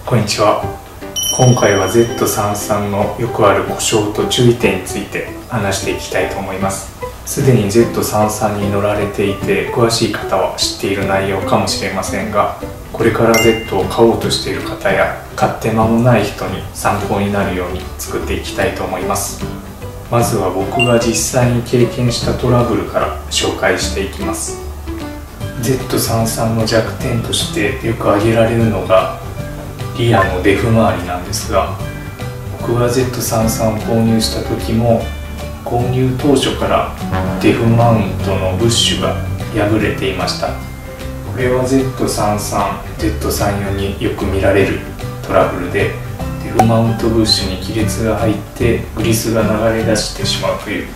こんにちは。今回は Z33 のよくある故障と注意点について話していきたいと思います。すでに Z33 に乗られていて詳しい方は知っている内容かもしれませんが、これから Z を買おうとしている方や買って間もない人に参考になるように作っていきたいと思います。まずは僕が実際に経験したトラブルから紹介していきます。 Z33 の弱点としてよく挙げられるのがリアのデフ周りなんですが、僕が Z33 を購入した時も購入当初からデフマウントのブッシュが破れていました。これは Z33、Z34 によく見られるトラブルで、デフマウントブッシュに亀裂が入ってグリスが流れ出してしまうという、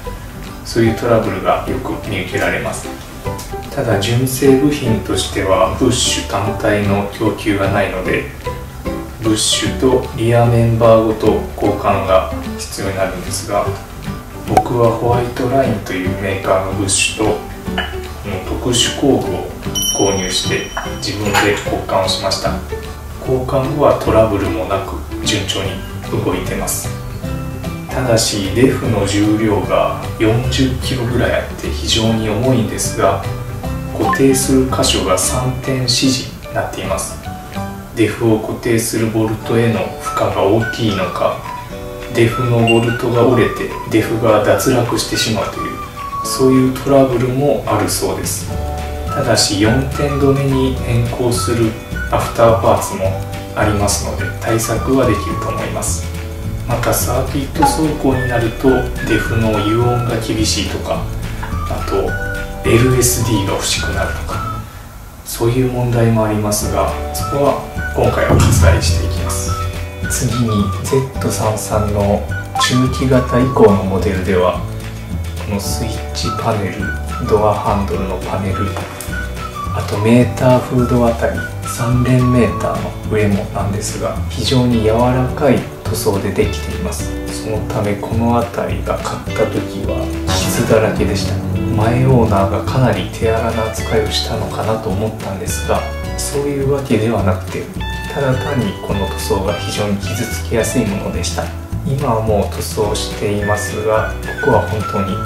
そういうトラブルがよく見受けられます。ただ純正部品としてはブッシュ単体の供給がないので、ブッシュとリアメンバーごと交換が必要になるんですが、僕はホワイトラインというメーカーのブッシュと特殊工具を購入して自分で交換をしました。交換後はトラブルもなく順調に動いてます。ただしデフの重量が40キロぐらいあって非常に重いんですが、固定する箇所が3点支持になっています。デフを固定するボルトへの負荷が大きいのか、デフのボルトが折れてデフが脱落してしまうという、そういうトラブルもあるそうです。ただし4点止めに変更するアフターパーツもありますので対策はできると思います。またサーキット走行になるとデフの油温が厳しいとか、あと LSD が欲しくなるとか、そういう問題もありますが、そこは今回お伝えしていきます。次に Z33 の中期型以降のモデルでは、このスイッチパネル、ドアハンドルのパネル、あとメーターフードあたり3連メーターの上もなんですが、非常に柔らかい塗装でできています。そのためこの辺りが買った時は傷だらけでした。前オーナーがかなり手荒な扱いをしたのかなと思ったんですが、そういうわけではなくて、ただ単にこの塗装が非常に傷つきやすいものでした。今はもう塗装していますが、ここは本当に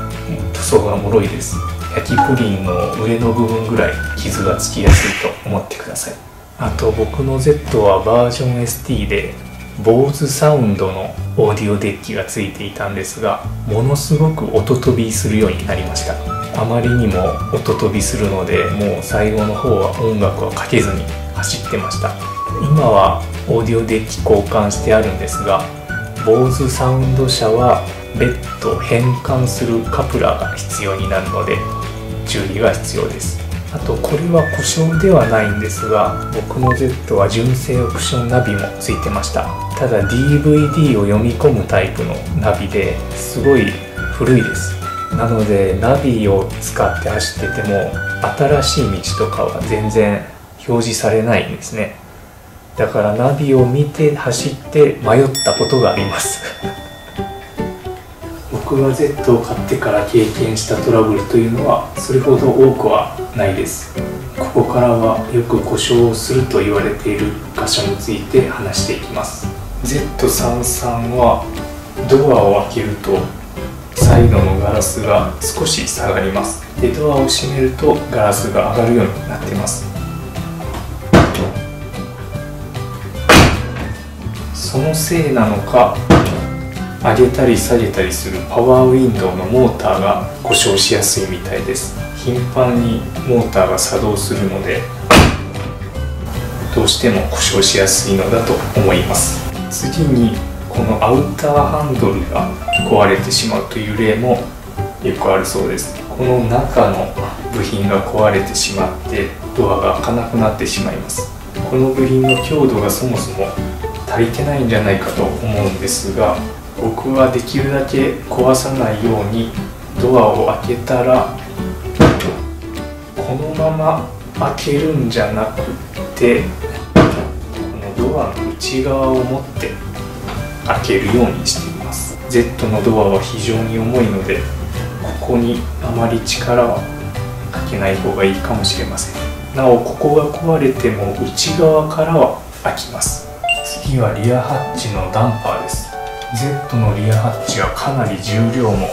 塗装が脆いです。焼きプリンの上の部分ぐらい傷がつきやすいと思ってください。あと僕の Z はバージョン ST でBOSEサウンドのオーディオデッキがついていたんですが、ものすごく音飛びするようになりました。あまりにも音飛びするので、もう最後の方は音楽はかけずに走ってました。今はオーディオデッキ交換してあるんですが、BOSEサウンド社は別途変換するカプラーが必要になるので注意が必要です。あとこれは故障ではないんですが、僕の Z は純正オプションナビもついてました。ただ DVD を読み込むタイプのナビですごい古いです。なのでナビを使って走ってても新しい道とかは全然表示されないんですね。だからナビを見て走って迷ったことがあります僕が Z を買ってから経験したトラブルというのはそれほど多くはないです。ここからはよく故障をすると言われている箇所について話していきます。 Z33 はドアを開けるとサイドのガラスが少し下がります。でドアを閉めるとガラスが上がるようになっています。そのせいなのか、上げたり下げたりするパワーウィンドウのモーターが故障しやすいみたいです。頻繁にモーターが作動するのでどうしても故障しやすいのだと思います。次にこのアウターハンドルが壊れてしまうという例もよくあるそうです。この中の部品が壊れてしまってドアが開かなくなってしまいます。この部品の強度がそもそも足りてないんじゃないかと思うんですが、僕はできるだけ壊さないようにドアを開けたらこのまま開けるんじゃなくて、このドアの内側を持って開けるようにしています。 Z のドアは非常に重いので、ここにあまり力はかけない方がいいかもしれません。なおここが壊れても内側からは開きます。次はリアハッチのダンパーです。 Z のリアハッチはかなり重量も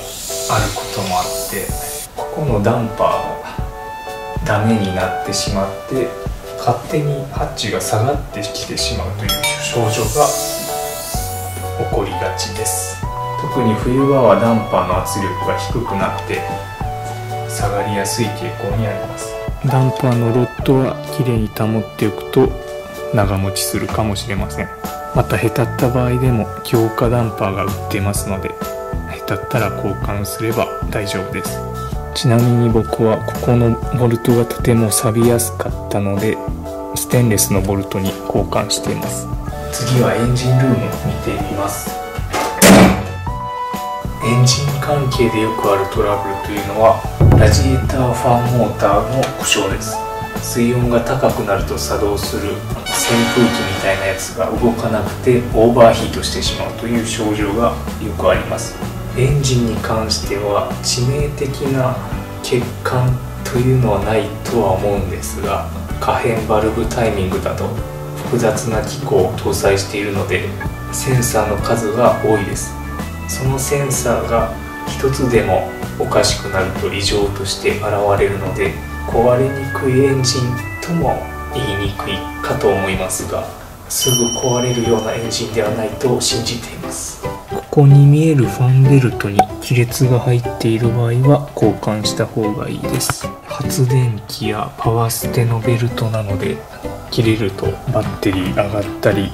あることもあって、ここのダンパーがダメになってしまって勝手にハッチが下がってきてしまうという症状が起こりがちです。特に冬場はダンパーの圧力が低くなって下がりやすい傾向にあります。ダンパーのロッドはきれいに保っておくと長持ちするかもしれません。またへたった場合でも強化ダンパーが売っていますので、へたったら交換すれば大丈夫です。ちなみに僕はここのボルトがとても錆びやすかったのでステンレスのボルトに交換しています。次はエンジンルーム見てみます。エンジン関係でよくあるトラブルというのはラジエーターファンモーターの故障です。水温が高くなると作動する扇風機みたいなやつが動かなくてオーバーヒートしてしまうという症状がよくあります。エンジンに関しては致命的な欠陥というのはないとは思うんですが、可変バルブタイミングなど複雑な機構を搭載しているのでセンサーの数が多いです。そのセンサーが一つでもおかしくなると異常として現れるので、壊れにくいエンジンとも言いにくいかと思いますが、すぐ壊れるようなエンジンではないと信じています。ここに見えるファンベルトに亀裂が入っている場合は交換した方がいいです。発電機やパワーステのベルトなので切れるとバッテリー上がったり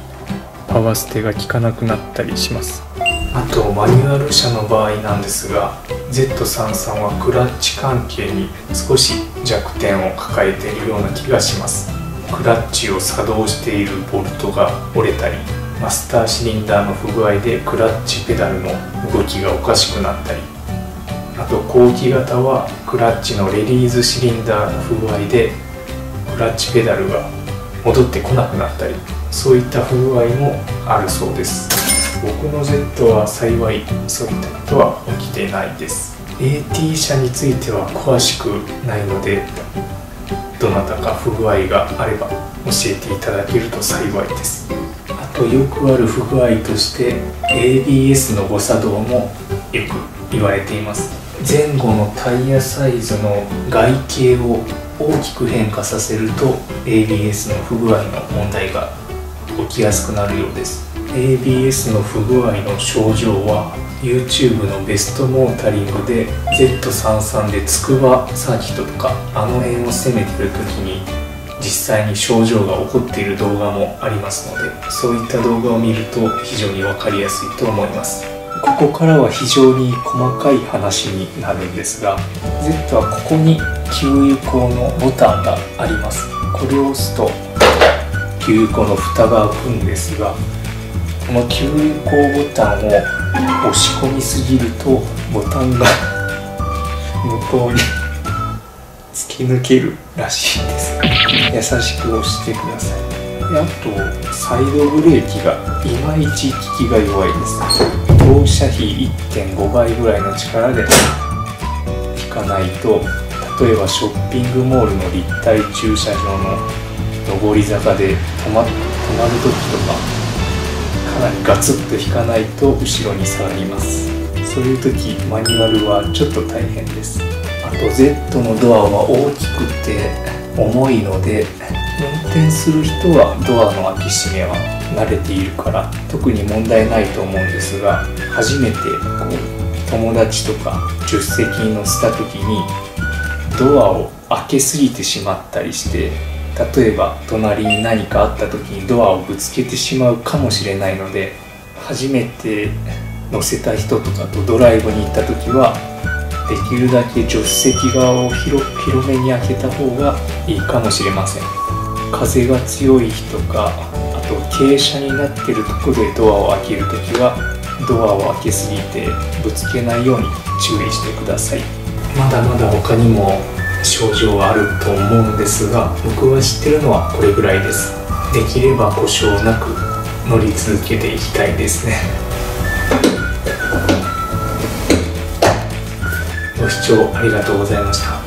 パワーステが効かなくなったりします。あとマニュアル車の場合なんですが Z33 はクラッチ関係に少し弱点を抱えているような気がします。クラッチを作動しているボルトが折れたり、マスターシリンダーの不具合でクラッチペダルの動きがおかしくなったり、あと後期型はクラッチのレリーズシリンダーの不具合でクラッチペダルが戻ってこなくなったり、そういった不具合もあるそうです。僕の Z は幸いそういったことは起きてないです。 AT 車については詳しくないので、どなたか不具合があれば教えていただけると幸いです。あとよくある不具合として ABS の誤作動もよく言われています。前後のタイヤサイズの外形を大きく変化させると ABS の不具合の問題が起きやすくなるようです。 ABS の不具合の症状は YouTube のベストモータリングで Z33 でつくばサーキットとかあの辺を攻めてる時に実際に症状が起こっている動画もありますので、そういった動画を見ると非常に分かりやすいと思います。ここからは非常に細かい話になるんですが、 Z はここに給油口のボタンがあります。これを押すと給油口の蓋が開くんですが、この給油口ボタンを押し込みすぎるとボタンが向こうに突き抜けるらしいです。優しく押してください。であとサイドブレーキがいまいち効きが弱いです。投車比 1.5 倍ぐらいの力で引かないと、例えばショッピングモールの立体駐車場の上り坂で止まる時とかかなりガツッと引かないと後ろに下がります。そういう時マニュアルはちょっと大変です。あと Z のドアは大きくて重いので、運転する人はドアの開け閉めは慣れているから特に問題ないと思うんですが、初めて友達とか助手席に乗せた時にドアを開けすぎてしまったりして、例えば隣に何かあった時にドアをぶつけてしまうかもしれないので、初めて乗せた人とかとドライブに行った時はできるだけ助手席側を広めに開けた方がいいかもしれません。風が強い日とか、あと傾斜になっているところでドアを開けるときはドアを開けすぎてぶつけないように注意してください。まだまだ他にも症状はあると思うんですが、僕が知ってるのはこれぐらいです。できれば故障なく乗り続けていきたいですね。ご視聴ありがとうございました。